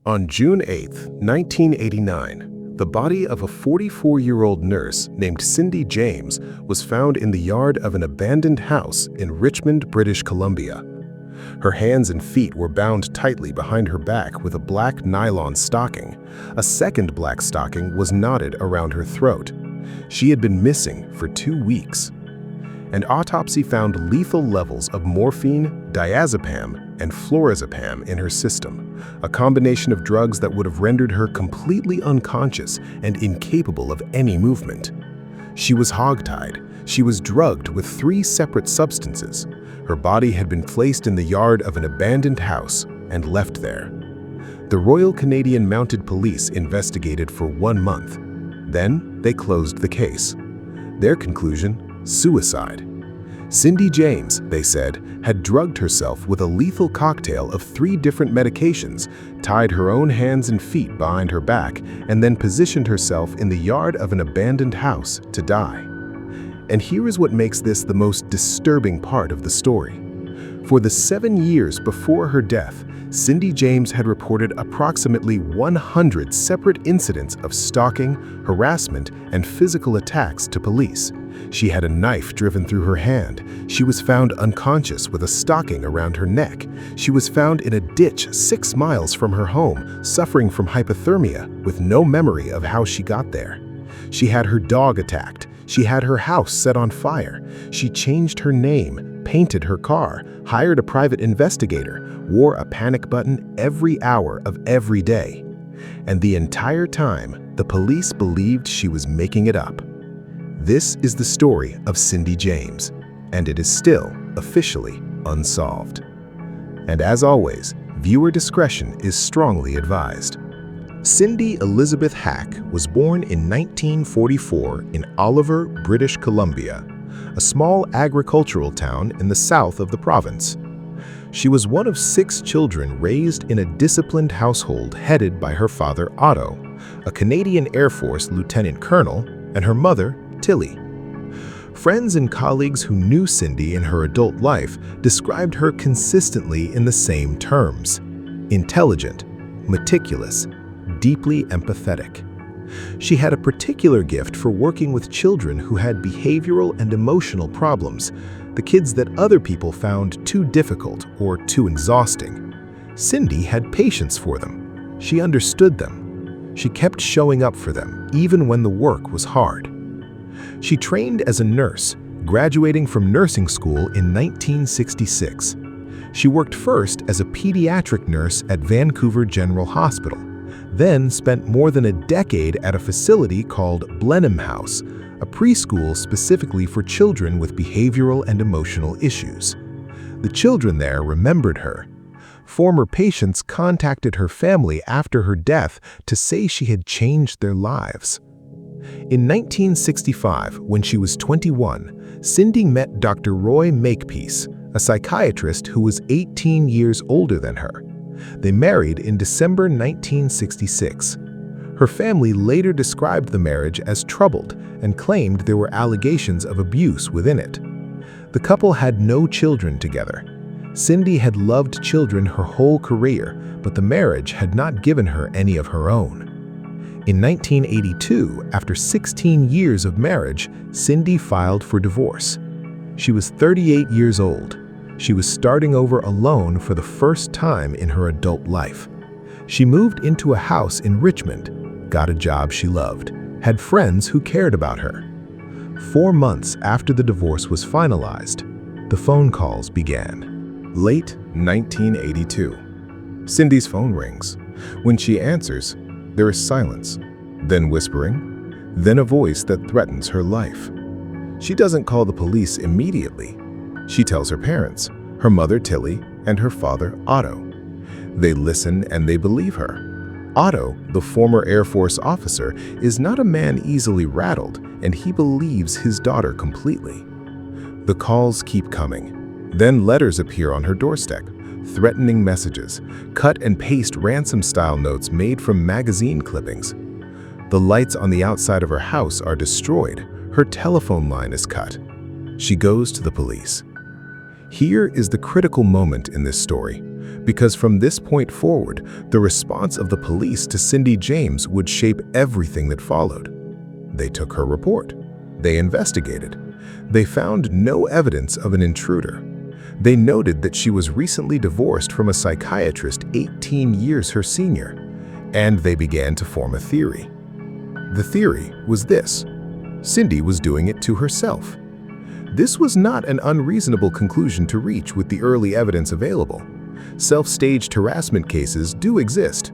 On June 8, 1989, the body of a 44-year-old nurse named Cindy James was found in the yard of an abandoned house in Richmond, British Columbia. Her hands and feet were bound tightly behind her back with a black nylon stocking. A second black stocking was knotted around her throat. She had been missing for 2 weeks. An autopsy found lethal levels of morphine, diazepam, and flurazepam in her system, a combination of drugs that would have rendered her completely unconscious and incapable of any movement. She was hogtied. She was drugged with 3 separate substances. Her body had been placed in the yard of an abandoned house and left there. The Royal Canadian Mounted Police investigated for 1 month. Then they closed the case. Their conclusion: suicide. Cindy James, they said, had drugged herself with a lethal cocktail of 3 different medications, tied her own hands and feet behind her back, and then positioned herself in the yard of an abandoned house to die. And here is what makes this the most disturbing part of the story. For the 7 years before her death, Cindy James had reported approximately 100 separate incidents of stalking, harassment, and physical attacks to police. She had a knife driven through her hand. She was found unconscious with a stocking around her neck. She was found in a ditch 6 miles from her home, suffering from hypothermia, with no memory of how she got there. She had her dog attacked. She had her house set on fire. She changed her name, painted her car, hired a private investigator, wore a panic button every hour of every day. And the entire time, the police believed she was making it up. This is the story of Cindy James, and it is still officially unsolved. And as always, viewer discretion is strongly advised. Cindy Elizabeth Hack was born in 1944 in Oliver, British Columbia, a small agricultural town in the south of the province. She was one of 6 children raised in a disciplined household headed by her father Otto, a Canadian Air Force lieutenant colonel, and her mother, Tilly. Friends and colleagues who knew Cindy in her adult life described her consistently in the same terms: intelligent, meticulous, deeply empathetic. She had a particular gift for working with children who had behavioral and emotional problems, the kids that other people found too difficult or too exhausting. Cindy had patience for them. She understood them. She kept showing up for them, even when the work was hard. She trained as a nurse, graduating from nursing school in 1966. She worked first as a pediatric nurse at Vancouver General Hospital, then spent more than a decade at a facility called Blenheim House, a preschool specifically for children with behavioral and emotional issues. The children there remembered her. Former patients contacted her family after her death to say she had changed their lives. In 1965, when she was 21, Cindy met Dr. Roy Makepeace, a psychiatrist who was 18 years older than her. They married in December 1966. Her family later described the marriage as troubled and claimed there were allegations of abuse within it. The couple had no children together. Cindy had loved children her whole career, but the marriage had not given her any of her own. In 1982, after 16 years of marriage, Cindy filed for divorce. She was 38 years old. She was starting over alone for the first time in her adult life. She moved into a house in Richmond, got a job she loved, had friends who cared about her. 4 months after the divorce was finalized, the phone calls began. Late 1982. Cindy's phone rings. When she answers, there is silence, then whispering, then a voice that threatens her life. She doesn't call the police immediately. She tells her parents, her mother Tilly, and her father Otto. They listen and they believe her. Otto, the former Air Force officer, is not a man easily rattled, and he believes his daughter completely. The calls keep coming. Then letters appear on her doorstep, threatening messages, cut and paste ransom-style notes made from magazine clippings. The lights on the outside of her house are destroyed. Her telephone line is cut. She goes to the police. Here is the critical moment in this story. because from this point forward, the response of the police to Cindy James would shape everything that followed. They took her report. They investigated. They found no evidence of an intruder. They noted that she was recently divorced from a psychiatrist 18 years her senior, and they began to form a theory. The theory was this: Cindy was doing it to herself. This was not an unreasonable conclusion to reach with the early evidence available. Self-staged harassment cases do exist.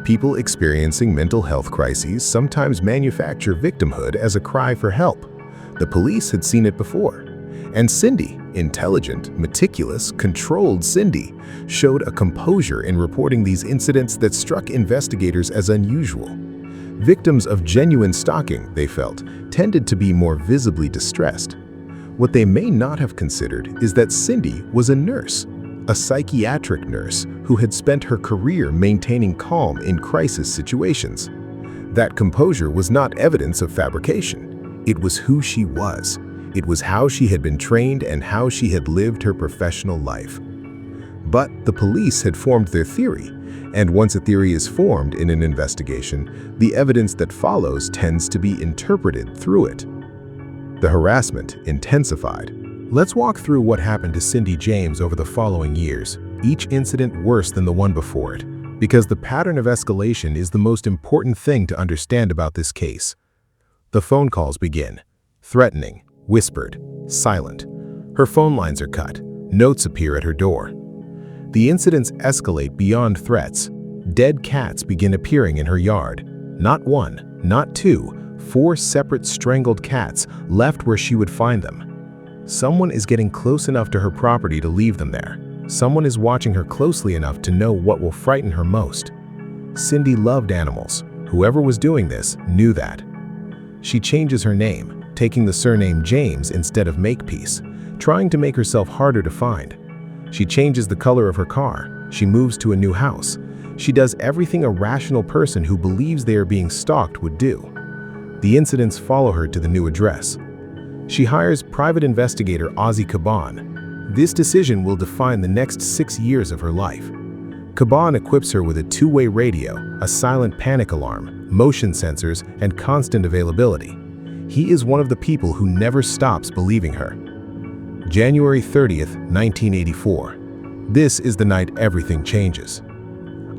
People experiencing mental health crises sometimes manufacture victimhood as a cry for help. The police had seen it before. And Cindy, intelligent, meticulous, controlled Cindy, showed a composure in reporting these incidents that struck investigators as unusual. Victims of genuine stalking, they felt, tended to be more visibly distressed. What they may not have considered is that Cindy was a nurse, a psychiatric nurse who had spent her career maintaining calm in crisis situations. That composure was not evidence of fabrication. It was who she was. It was how she had been trained and how she had lived her professional life. But the police had formed their theory, and once a theory is formed in an investigation, the evidence that follows tends to be interpreted through it. The harassment intensified. Let's walk through what happened to Cindy James over the following years, each incident worse than the one before it, because the pattern of escalation is the most important thing to understand about this case. The phone calls begin. Threatening, whispered, silent. Her phone lines are cut. Notes appear at her door. The incidents escalate beyond threats. Dead cats begin appearing in her yard. Not one, not two, 4 separate strangled cats left where she would find them. Someone is getting close enough to her property to leave them there. Someone is watching her closely enough to know what will frighten her most. Cindy loved animals. Whoever was doing this knew that. She changes her name, taking the surname James instead of Makepeace, trying to make herself harder to find. She changes the color of her car. She moves to a new house. She does everything a rational person who believes they are being stalked would do. The incidents follow her to the new address. She hires private investigator Ozzy Caban. This decision will define the next 6 years of her life. Caban equips her with a 2-way radio, a silent panic alarm, motion sensors, and constant availability. He is one of the people who never stops believing her. January 30th, 1984. This is the night everything changes.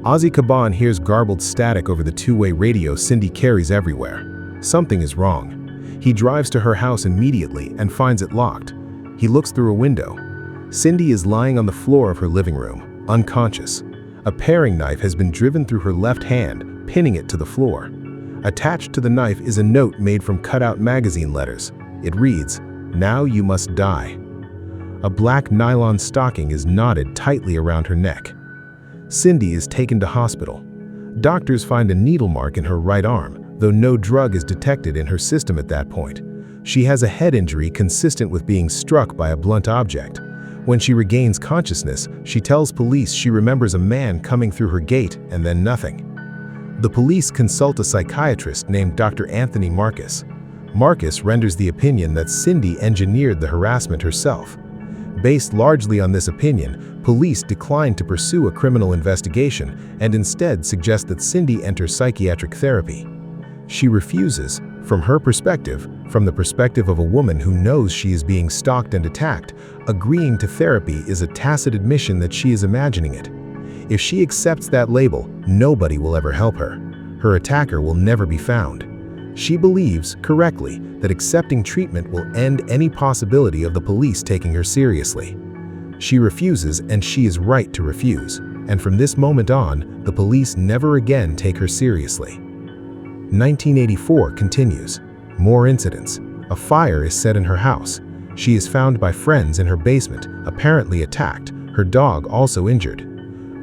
Ozzy Caban hears garbled static over the 2-way radio Cindy carries everywhere. Something is wrong. He drives to her house immediately and finds it locked. He looks through a window. Cindy is lying on the floor of her living room, unconscious. A paring knife has been driven through her left hand, pinning it to the floor. Attached to the knife is a note made from cut-out magazine letters. It reads, "Now you must die." A black nylon stocking is knotted tightly around her neck. Cindy is taken to hospital. Doctors find a needle mark in her right arm, though no drug is detected in her system at that point. She has a head injury consistent with being struck by a blunt object. When she regains consciousness, she tells police she remembers a man coming through her gate and then nothing. The police consult a psychiatrist named Dr. Anthony Marcus. Marcus renders the opinion that Cindy engineered the harassment herself. Based largely on this opinion, police decline to pursue a criminal investigation and instead suggest that Cindy enter psychiatric therapy. She refuses. From her perspective, from the perspective of a woman who knows she is being stalked and attacked, agreeing to therapy is a tacit admission that she is imagining it. If she accepts that label, nobody will ever help her. Her attacker will never be found. She believes, correctly, that accepting treatment will end any possibility of the police taking her seriously. She refuses, and she is right to refuse. And from this moment on, the police never again take her seriously. 1984 continues. More incidents. A fire is set in her house. She is found by friends in her basement, apparently attacked, her dog also injured.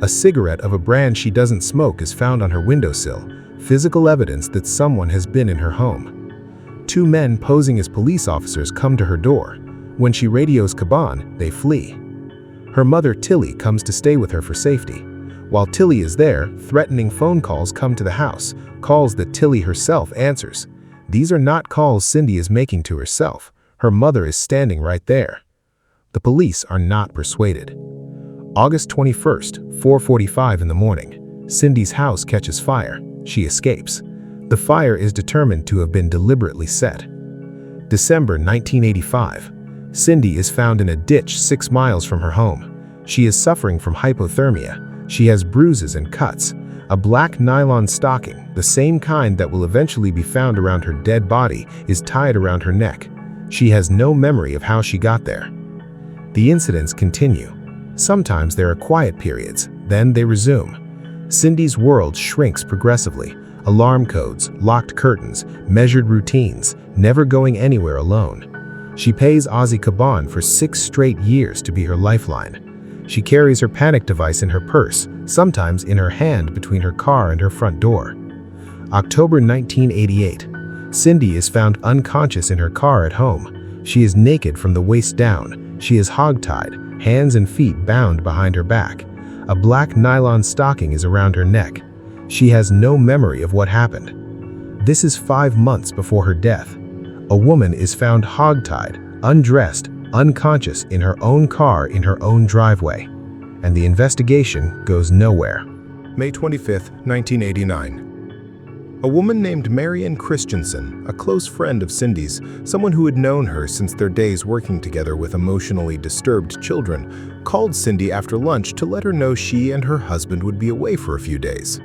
A cigarette of a brand she doesn't smoke is found on her windowsill, physical evidence that someone has been in her home. 2 men posing as police officers come to her door. When she radios Caban, they flee. Her mother Tilly comes to stay with her for safety. While Tilly is there, threatening phone calls come to the house, calls that Tilly herself answers. These are not calls Cindy is making to herself. Her mother is standing right there. The police are not persuaded. August 21st, 4:45 in the morning. Cindy's house catches fire. She escapes. The fire is determined to have been deliberately set. December 1985. Cindy is found in a ditch 6 miles from her home. She is suffering from hypothermia. She has bruises and cuts. A black nylon stocking, the same kind that will eventually be found around her dead body, is tied around her neck. She has no memory of how she got there. The incidents continue. Sometimes there are quiet periods, then they resume. Cindy's world shrinks progressively. Alarm codes, locked curtains, measured routines, never going anywhere alone. She pays Ozzy Caban for 6 straight years to be her lifeline. She carries her panic device in her purse, sometimes in her hand between her car and her front door. October 1988. Cindy is found unconscious in her car at home. She is naked from the waist down. She is hogtied, hands and feet bound behind her back. A black nylon stocking is around her neck. She has no memory of what happened. This is 5 months before her death. A woman is found hogtied, undressed, unconscious in her own car in her own driveway. And the investigation goes nowhere. May 25, 1989. A woman named Marian Christensen, a close friend of Cindy's, someone who had known her since their days working together with emotionally disturbed children, called Cindy after lunch to let her know she and her husband would be away for a few days.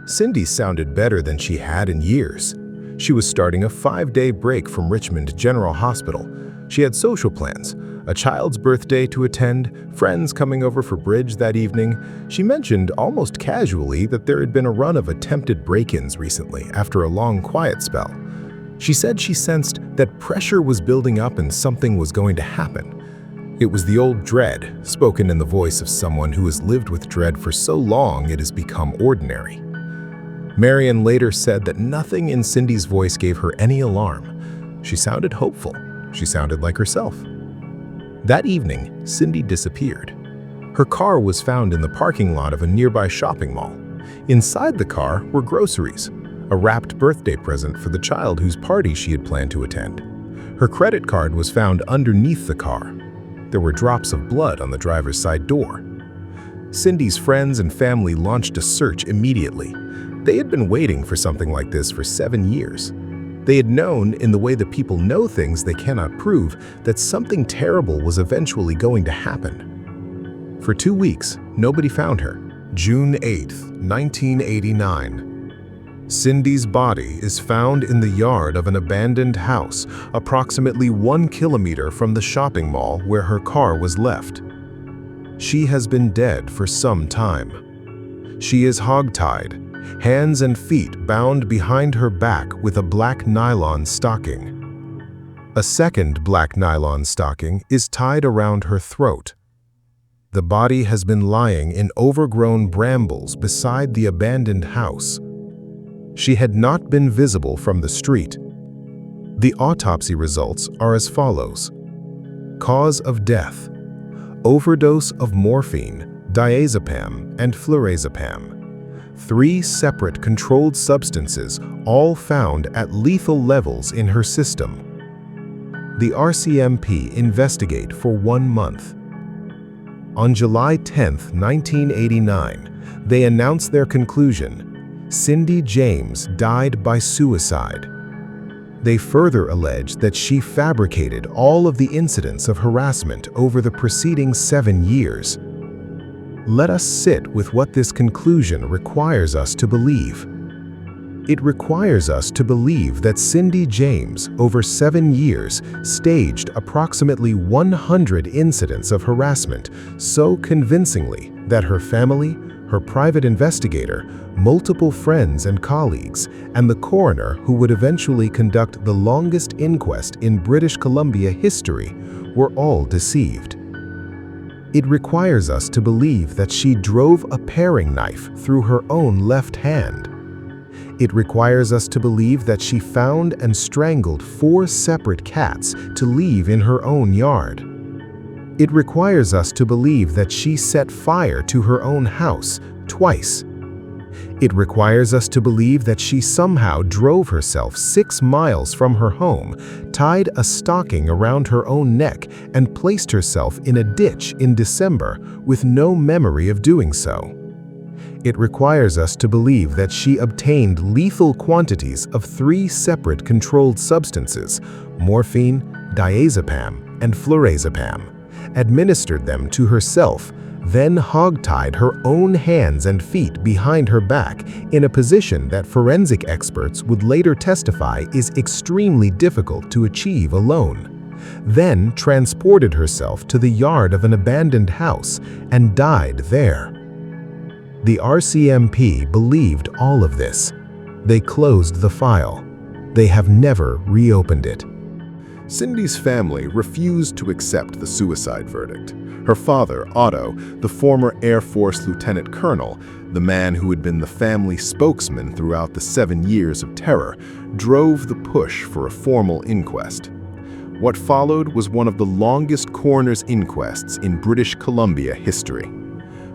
Cindy sounded better than she had in years. She was starting a 5-day break from Richmond General Hospital. She had social plans, a child's birthday to attend, friends coming over for bridge that evening. She mentioned almost casually that there had been a run of attempted break-ins recently after a long quiet spell. She said she sensed that pressure was building up and something was going to happen. It was the old dread, spoken in the voice of someone who has lived with dread for so long it has become ordinary. Marian later said that nothing in Cindy's voice gave her any alarm. She sounded hopeful. She sounded like herself. That evening, Cindy disappeared. Her car was found in the parking lot of a nearby shopping mall. Inside the car were groceries, a wrapped birthday present for the child whose party she had planned to attend. Her credit card was found underneath the car. There were drops of blood on the driver's side door. Cindy's friends and family launched a search immediately. They had been waiting for something like this for 7 years. They had known, in the way that people know things they cannot prove, that something terrible was eventually going to happen. For 2 weeks, nobody found her. June 8, 1989. Cindy's body is found in the yard of an abandoned house, approximately 1 kilometer from the shopping mall where her car was left. She has been dead for some time. She is hogtied, hands and feet bound behind her back with a black nylon stocking. A second black nylon stocking is tied around her throat. The body has been lying in overgrown brambles beside the abandoned house. She had not been visible from the street. The autopsy results are as follows. Cause of death: overdose of morphine, diazepam, and flurazepam. 3 separate controlled substances, all found at lethal levels in her system. The RCMP investigate for 1 month. On July 10, 1989, they announce their conclusion: Cindy James died by suicide. They further allege that she fabricated all of the incidents of harassment over the preceding 7 years. Let us sit with what this conclusion requires us to believe. It requires us to believe that Cindy James, over 7 years, staged approximately 100 incidents of harassment so convincingly that her family, her private investigator, multiple friends and colleagues, and the coroner who would eventually conduct the longest inquest in British Columbia history were all deceived. It requires us to believe that she drove a paring knife through her own left hand. It requires us to believe that she found and strangled 4 separate cats to leave in her own yard. It requires us to believe that she set fire to her own house twice. It requires us to believe that she somehow drove herself 6 miles from her home, tied a stocking around her own neck, and placed herself in a ditch in December with no memory of doing so. It requires us to believe that she obtained lethal quantities of 3 separate controlled substances, morphine, diazepam, and flurazepam, administered them to herself, then hogtied her own hands and feet behind her back in a position that forensic experts would later testify is extremely difficult to achieve alone, then transported herself to the yard of an abandoned house and died there. The RCMP believed all of this. They closed the file. They have never reopened it. Cindy's family refused to accept the suicide verdict. Her father, Otto, the former Air Force lieutenant colonel, the man who had been the family spokesman throughout the 7 years of terror, drove the push for a formal inquest. What followed was one of the longest coroner's inquests in British Columbia history.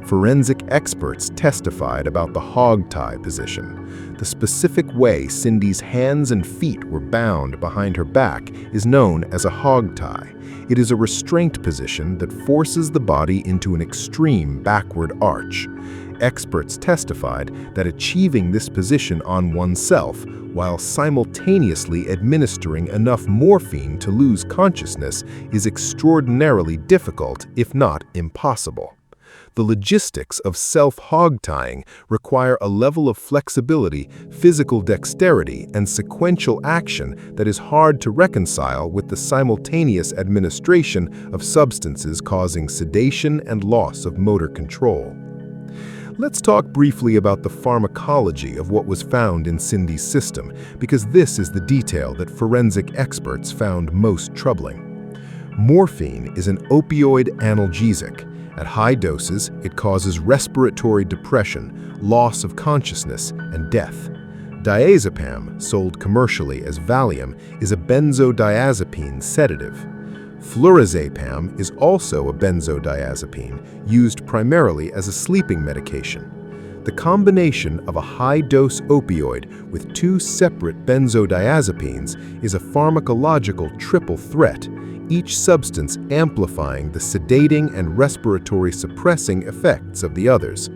Forensic experts testified about the hogtie position. The specific way Cindy's hands and feet were bound behind her back is known as a hogtie. It is a restraint position that forces the body into an extreme backward arch. Experts testified that achieving this position on oneself while simultaneously administering enough morphine to lose consciousness is extraordinarily difficult, if not impossible. The logistics of self-hogtying require a level of flexibility, physical dexterity, and sequential action that is hard to reconcile with the simultaneous administration of substances causing sedation and loss of motor control. Let's talk briefly about the pharmacology of what was found in Cindy's system, because this is the detail that forensic experts found most troubling. Morphine is an opioid analgesic. At high doses, it causes respiratory depression, loss of consciousness, and death. Diazepam, sold commercially as Valium, is a benzodiazepine sedative. Flurazepam is also a benzodiazepine, used primarily as a sleeping medication. The combination of a high-dose opioid with 2 separate benzodiazepines is a pharmacological triple threat, each substance amplifying the sedating and respiratory suppressing effects of the others.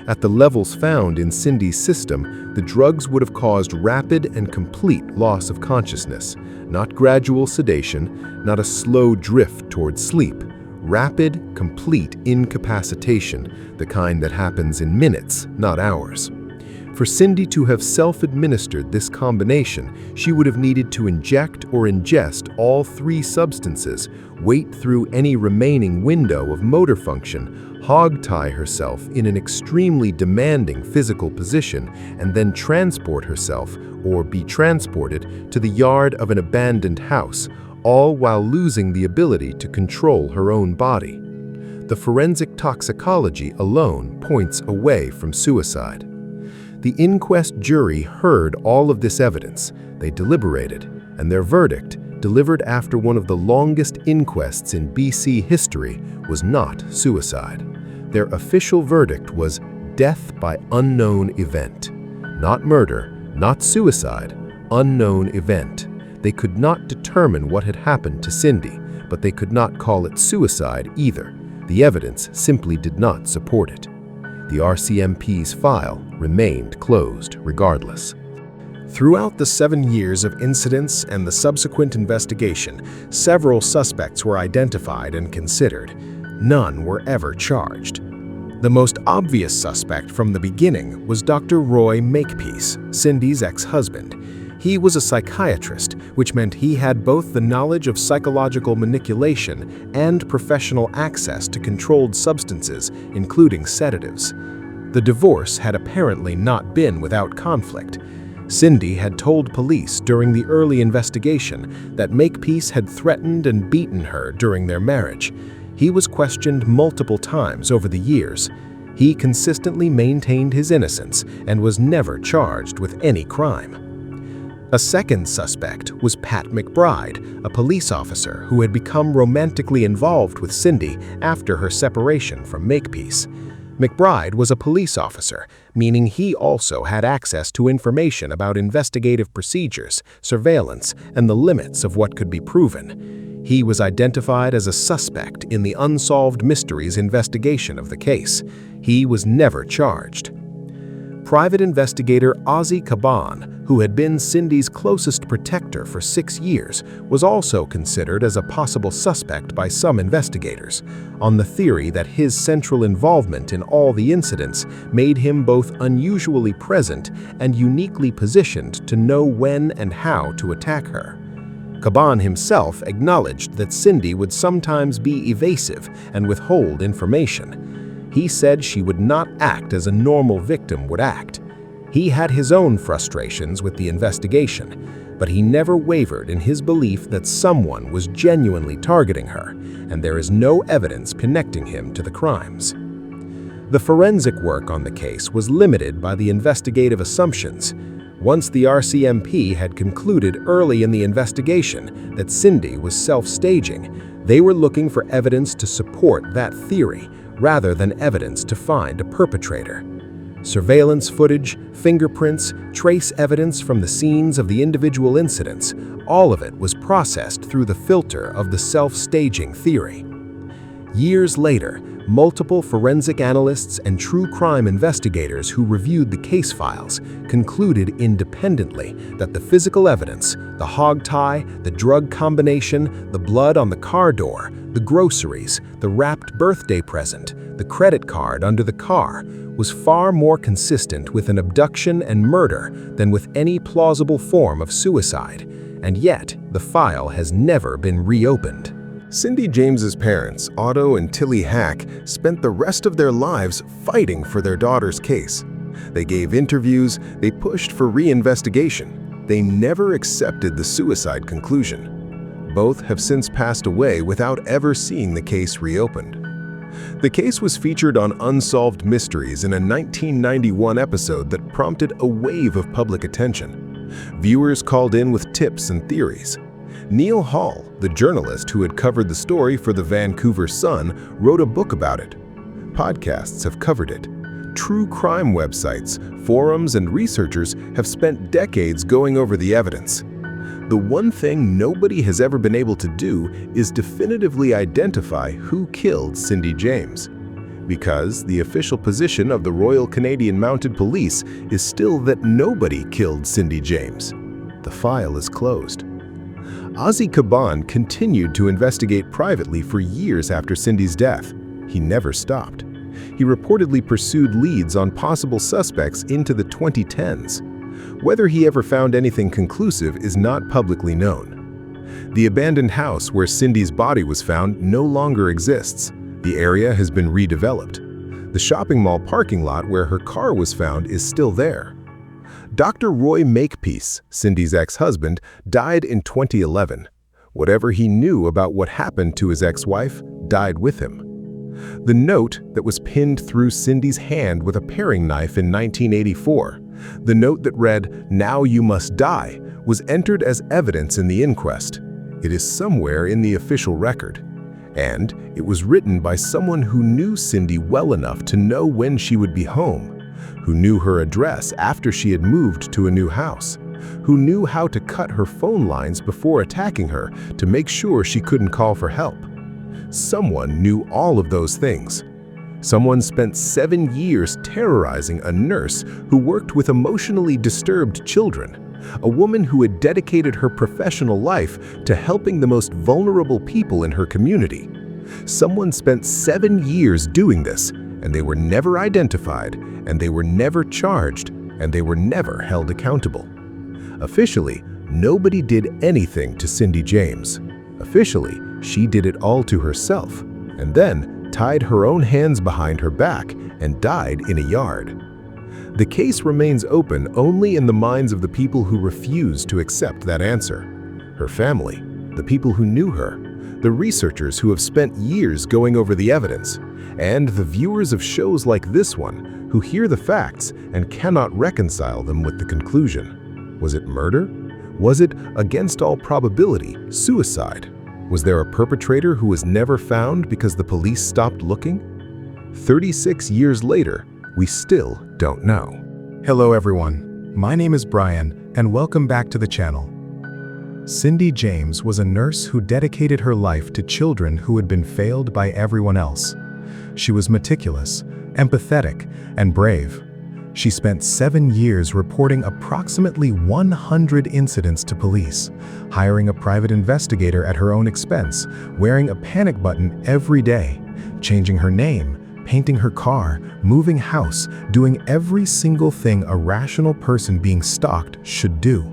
At the levels found in Cindy's system, the drugs would have caused rapid and complete loss of consciousness, not gradual sedation, not a slow drift toward sleep. Rapid, complete incapacitation, the kind that happens in minutes, not hours. For Cindy to have self-administered this combination, she would have needed to inject or ingest all 3 substances, wait through any remaining window of motor function, hogtie herself in an extremely demanding physical position, and then transport herself, or be transported, to the yard of an abandoned house, all while losing the ability to control her own body. The forensic toxicology alone points away from suicide. The inquest jury heard all of this evidence. They deliberated, and their verdict, delivered after one of the longest inquests in BC history, was not suicide. Their official verdict was death by unknown event. Not murder, not suicide, unknown event. They could not determine what had happened to Cindy, but they could not call it suicide either. The evidence simply did not support it. The RCMP's file remained closed regardless. Throughout the 7 years of incidents and the subsequent investigation, several suspects were identified and considered. None were ever charged. The most obvious suspect from the beginning was Dr. Roy Makepeace, Cindy's ex-husband. He was a psychiatrist, which meant he had both the knowledge of psychological manipulation and professional access to controlled substances, including sedatives. The divorce had apparently not been without conflict. Cindy had told police during the early investigation that Makepeace had threatened and beaten her during their marriage. He was questioned multiple times over the years. He consistently maintained his innocence and was never charged with any crime. A second suspect was Pat McBride, a police officer who had become romantically involved with Cindy after her separation from Makepeace. McBride was a police officer, meaning he also had access to information about investigative procedures, surveillance, and the limits of what could be proven. He was identified as a suspect in the Unsolved Mysteries investigation of the case. He was never charged. Private investigator Ozzy Caban, who had been Cindy's closest protector for 6 years, was also considered as a possible suspect by some investigators, on the theory that his central involvement in all the incidents made him both unusually present and uniquely positioned to know when and how to attack her. Caban himself acknowledged that Cindy would sometimes be evasive and withhold information. He said she would not act as a normal victim would act. He had his own frustrations with the investigation, but he never wavered in his belief that someone was genuinely targeting her, and there is no evidence connecting him to the crimes. The forensic work on the case was limited by the investigative assumptions. Once the RCMP had concluded early in the investigation that Cindy was self-staging, they were looking for evidence to support that theory, rather than evidence to find a perpetrator. Surveillance footage, fingerprints, trace evidence from the scenes of the individual incidents, all of it was processed through the filter of the self-staging theory. Years later, multiple forensic analysts and true crime investigators who reviewed the case files concluded independently that the physical evidence, the hog tie, the drug combination, the blood on the car door, the groceries, the wrapped birthday present, the credit card under the car, was far more consistent with an abduction and murder than with any plausible form of suicide, and yet the file has never been reopened. Cindy James's parents, Otto and Tilly Hack, spent the rest of their lives fighting for their daughter's case. They gave interviews, they pushed for reinvestigation. They never accepted the suicide conclusion. Both have since passed away without ever seeing the case reopened. The case was featured on Unsolved Mysteries in a 1991 episode that prompted a wave of public attention. Viewers called in with tips and theories. Neil Hall, the journalist who had covered the story for the Vancouver Sun, wrote a book about it. Podcasts have covered it. True crime websites, forums, and researchers have spent decades going over the evidence. The one thing nobody has ever been able to do is definitively identify who killed Cindy James. Because the official position of the Royal Canadian Mounted Police is still that nobody killed Cindy James. The file is closed. Ozzy Caban continued to investigate privately for years after Cindy's death. He never stopped. He reportedly pursued leads on possible suspects into the 2010s. Whether he ever found anything conclusive is not publicly known. The abandoned house where Cindy's body was found no longer exists. The area has been redeveloped. The shopping mall parking lot where her car was found is still there. Dr. Roy Makepeace, Cindy's ex-husband, died in 2011. Whatever he knew about what happened to his ex-wife died with him. The note that was pinned through Cindy's hand with a paring knife in 1984, the note that read, "Now you must die," was entered as evidence in the inquest. It is somewhere in the official record. And it was written by someone who knew Cindy well enough to know when she would be home, who knew her address after she had moved to a new house, who knew how to cut her phone lines before attacking her to make sure she couldn't call for help. Someone knew all of those things. Someone spent 7 years terrorizing a nurse who worked with emotionally disturbed children, a woman who had dedicated her professional life to helping the most vulnerable people in her community. Someone spent 7 years doing this, and they were never identified, and they were never charged, and they were never held accountable. Officially, nobody did anything to Cindy James. Officially, she did it all to herself, and then tied her own hands behind her back and died in a yard. The case remains open only in the minds of the people who refuse to accept that answer. Her family, the people who knew her, the researchers who have spent years going over the evidence, and the viewers of shows like this one who hear the facts and cannot reconcile them with the conclusion. Was it murder? Was it, against all probability, suicide? Was there a perpetrator who was never found because the police stopped looking? 36 years later, we still don't know. Hello everyone, my name is Brian and welcome back to the channel. Cindy James was a nurse who dedicated her life to children who had been failed by everyone else. She was meticulous, empathetic, and brave. She spent 7 years reporting approximately 100 incidents to police, hiring a private investigator at her own expense, wearing a panic button every day, changing her name, painting her car, moving house, doing every single thing a rational person being stalked should do.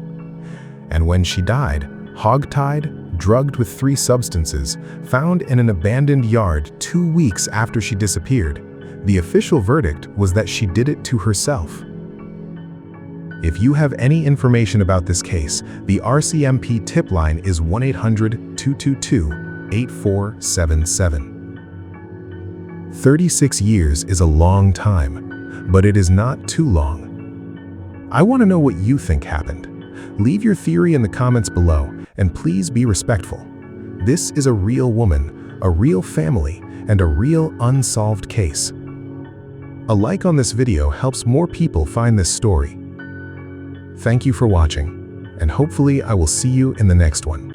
And when she died, hogtied, drugged with 3 substances, found in an abandoned yard 2 weeks after she disappeared, the official verdict was that she did it to herself. If you have any information about this case, the RCMP tip line is 1-800-222-8477. 36 years is a long time, but it is not too long. I want to know what you think happened. Leave your theory in the comments below, and please be respectful. This is a real woman, a real family, and a real unsolved case. A like on this video helps more people find this story. Thank you for watching, and hopefully I will see you in the next one.